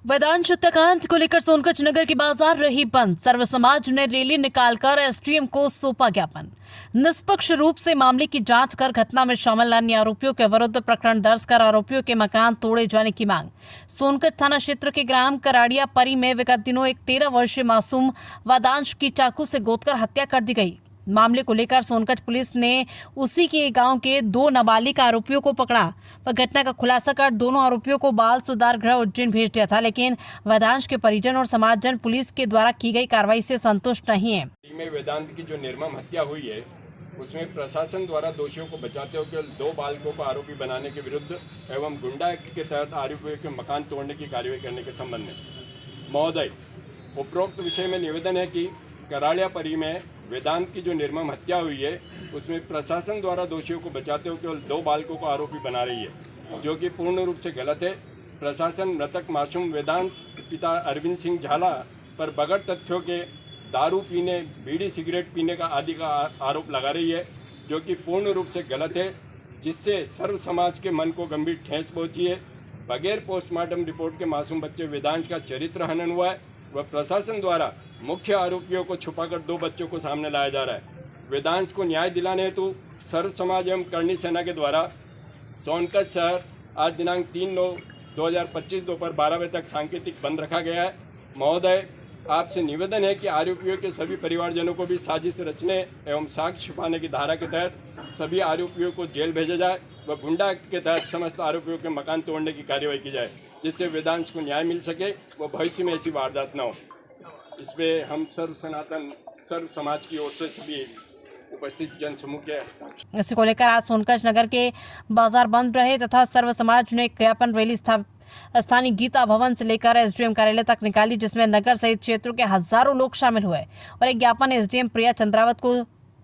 वेदांश हत्याकांड को लेकर सोनकच्छ नगर की बाजार रही बंद। सर्व समाज ने रैली निकालकर एसडीएम को सौंपा ज्ञापन। निष्पक्ष रूप से मामले की जांच कर घटना में शामिल अन्य आरोपियों के विरुद्ध प्रकरण दर्ज कर आरोपियों के मकान तोड़े जाने की मांग। सोनकच्छ थाना क्षेत्र के ग्राम कराड़िया परी में विगत दिनों एक 13 वर्षीय मासूम वेदांश की चाकू से गोदकर हत्या कर दी गई। मामले को लेकर सोनकच्छ पुलिस ने उसी के गांव के 2 नाबालिग आरोपियों को पकड़ा व घटना का खुलासा कर दोनों आरोपियों को बाल सुधार गृह उज्जैन भेज दिया था। लेकिन वेदांश के परिजन और समाजजन पुलिस के द्वारा की गई कार्रवाई से संतुष्ट नहीं है। में वेदांत की जो निर्मम हत्या हुई है उसमें प्रशासन द्वारा दोषियों को बचाते हुए केवल 2 बालकों को आरोपी बनाने के विरुद्ध एवं गुंडा एक्ट के तहत आरोपियों के मकान तोड़ने की कार्रवाई करने के संबंध में महोदय, उपरोक्त विषय में निवेदन है कि कराड़िया परी में वेदांत की जो निर्मम हत्या हुई है उसमें प्रशासन द्वारा दोषियों को बचाते हुए केवल 2 बालकों को आरोपी बना रही है, जो कि पूर्ण रूप से गलत है। प्रशासन मृतक मासूम वेदांत पिता अरविंद सिंह झाला पर बगैर तथ्यों के दारू पीने, बीड़ी सिगरेट पीने का आदि का आरोप लगा रही है, जो कि पूर्ण रूप से गलत है, जिससे सर्व समाज के मन को गंभीर ठेस पहुंची है। बगैर पोस्टमार्टम रिपोर्ट के मासूम बच्चे वेदांत का चरित्र हनन हुआ है व प्रशासन द्वारा मुख्य आरोपियों को छुपाकर 2 बच्चों को सामने लाया जा रहा है। वेदांत को न्याय दिलाने हेतु सर्व समाज एवं करणी सेना के द्वारा सोनकच्छ शहर आज दिनांक 3/9/2025 दोपहर 12 बजे तक सांकेतिक बंद रखा गया है। महोदय, आपसे निवेदन है कि आरोपियों के सभी परिवारजनों को भी साजिश रचने एवं साक्ष्य छुपाने की धारा के तहत सभी आरोपियों को जेल भेजा जाए व गुंडा एक्ट के तहत समस्त आरोपियों के मकान तोड़ने की कार्रवाई की जाए, जिससे वेदांश को न्याय मिल सके व भविष्य में ऐसी वारदात न हो। इसमें हम सर्व समाज की ओर से सभी उपस्थित जन समूह के हस्ताक्षर। इसी को लेकर आज सोनकच्छ नगर के बाजार बंद रहे तथा सर्व समाज ने ज्ञापन रैली स्थानीय गीता भवन से लेकर एसडीएम कार्यालय तक निकाली, जिसमें नगर सहित क्षेत्रों के हजारों लोग शामिल हुए और एक ज्ञापन एसडीएम प्रिया चंद्रावत को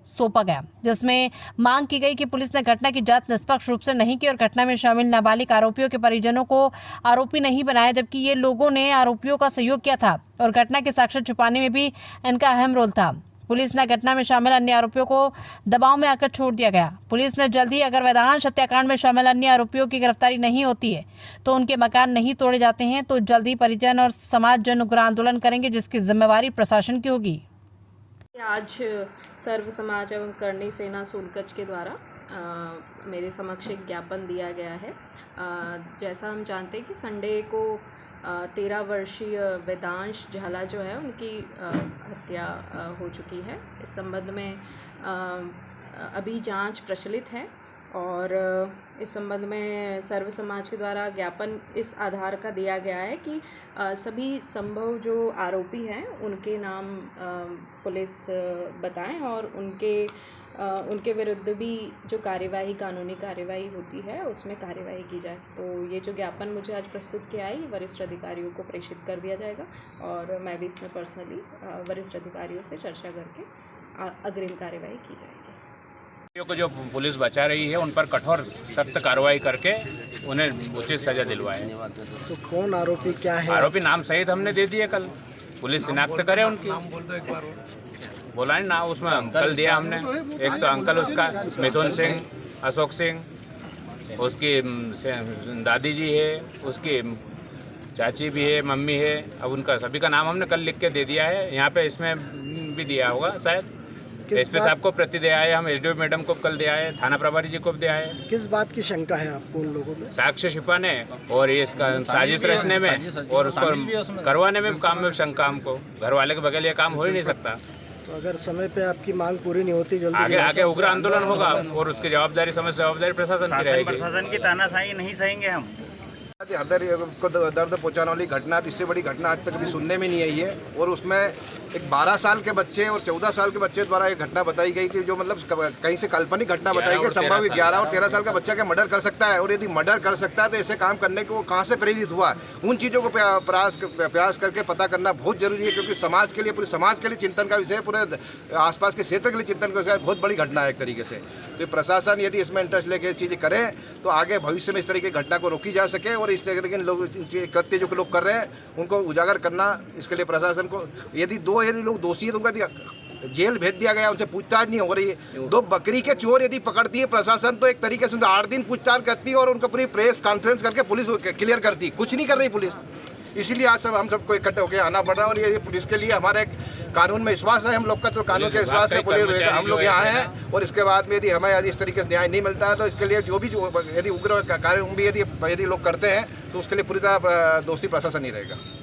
सौंपा गया, जिसमें मांग की गई कि पुलिस ने घटना की जांच निष्पक्ष रूप से नहीं की और घटना में शामिल नाबालिग आरोपियों के परिजनों को आरोपी नहीं बनाया, जबकि ये लोगों ने आरोपियों का सहयोग किया था और घटना के साक्ष्य छुपाने में भी इनका अहम रोल था। पुलिस ने घटना में शामिल अन्य आरोपियों को दबाव में आकर छोड़ दिया गया। पुलिस ने जल्द ही अगर वेदांश हत्याकांड में शामिल अन्य आरोपियों की गिरफ्तारी नहीं होती है तो उनके मकान नहीं तोड़े जाते हैं तो जल्द ही परिजन और समाज जन उग्र आंदोलन करेंगे, जिसकी जिम्मेवारी प्रशासन की होगी। आज सर्व समाज एवं करणी सेना सोनकच्छ के द्वारा मेरे समक्ष एक ज्ञापन दिया गया है। जैसा हम जानते हैं कि संडे को 13 वर्षीय वेदांश झाला जो है उनकी हत्या हो चुकी है। इस संबंध में अभी जांच प्रचलित है और इस संबंध में सर्व समाज के द्वारा ज्ञापन इस आधार का दिया गया है कि सभी संभव जो आरोपी हैं उनके नाम पुलिस बताएं और उनके विरुद्ध भी जो कार्यवाही, कानूनी कार्यवाही होती है उसमें कार्यवाही की जाए। तो ये जो ज्ञापन मुझे आज प्रस्तुत किया है ये वरिष्ठ अधिकारियों को प्रेषित कर दिया जाएगा और मैं भी इसमें पर्सनली वरिष्ठ अधिकारियों से चर्चा करके अग्रिम कार्यवाही की जाएगी। को जो पुलिस बचा रही है उन पर कठोर सख्त कार्रवाई करके उन्हें उचित सजा दिलवाए। तो कौन आरोपी क्या है? आरोपी नाम सहित हमने दे दिए, कल पुलिस शिनाख्त करे उनकी। बोला नहीं ना, उसमें अंकल दिया हमने, एक तो अंकल उसका मिथुन सिंह, अशोक सिंह, उसकी दादी जी है, उसकी चाची भी है, मम्मी है। अब उनका सभी का नाम हमने कल लिख के दे दिया है। यहाँ पे इसमें भी दिया होगा शायद, एसपी साहब को प्रति दिया है, हम एसडीओ मैडम को कल दिया है, थाना प्रभारी जी को भी दिया है। किस बात की शंका है आपको उन लोगों में? साक्ष्य छिपाने और ये इसका साजिश रचने में और उसको करवाने में काम में शंका। हमको घर वाले के बगैर ये काम हो ही नहीं सकता। तो अगर समय पे आपकी मांग पूरी नहीं होती जल्दी आगे उग्र आंदोलन होगा और उसकी जवाबदारी प्रशासन की रहेगी। प्रशासन की तानाशाही नहीं सहेंगे हम। हृदय को दर्द पहुंचाने वाली घटना, इससे बड़ी घटना आज तक कभी सुनने में नहीं आई है। और उसमें एक 12 साल के बच्चे और 14 साल के बच्चे द्वारा एक घटना बताई गई कि जो मतलब कहीं से काल्पनिक घटना बताई गई। संभव 11 और 13 साल का बच्चा क्या मर्डर कर सकता है, और यदि मर्डर कर सकता है तो ऐसे काम करने को वो कहाँ से प्रेरित हुआ, उन चीज़ों को प्रयास करके पता करना बहुत जरूरी है, क्योंकि समाज के लिए, पूरे समाज के लिए चिंतन का विषय है, पूरे आसपास के क्षेत्र के लिए चिंतन का विषय, बहुत बड़ी घटना है एक तरीके से। तो प्रशासन यदि इसमें इंटरेस्ट लेके चीज़ें करें तो आगे भविष्य में इस तरीके की घटना को रोकी जा सके और इस तरीके के लोग कृत्य जो लोग कर रहे हैं उनको उजागर करना, इसके लिए प्रशासन को यदि लोग दोषी है तो उनका जेल भेज दिया गया, उनसे पूछताछ नहीं हो रही है। 2 बकरी के चोर यदि पकड़ती है प्रशासन तो एक तरीके से 8 दिन पूछताछ करती है और उनका पूरी प्रेस कॉन्फ्रेंस करके पुलिस क्लियर करती है। कुछ नहीं कर रही पुलिस। इसीलिए आज सब हम सबको इकट्ठे होकर आना पड़ रहा है। और ये पुलिस के लिए हमारे कानून में विश्वास है हम लोग का, तो कानून के विश्वास है पुलिस हम लोग यहाँ हैं। और इसके बाद में यदि हमें इस तरीके से न्याय नहीं मिलता है तो इसके लिए जो यदि उग्र कार्य भी यदि लोग करते हैं तो उसके लिए पूरी तरह दोषी प्रशासन ही रहेगा।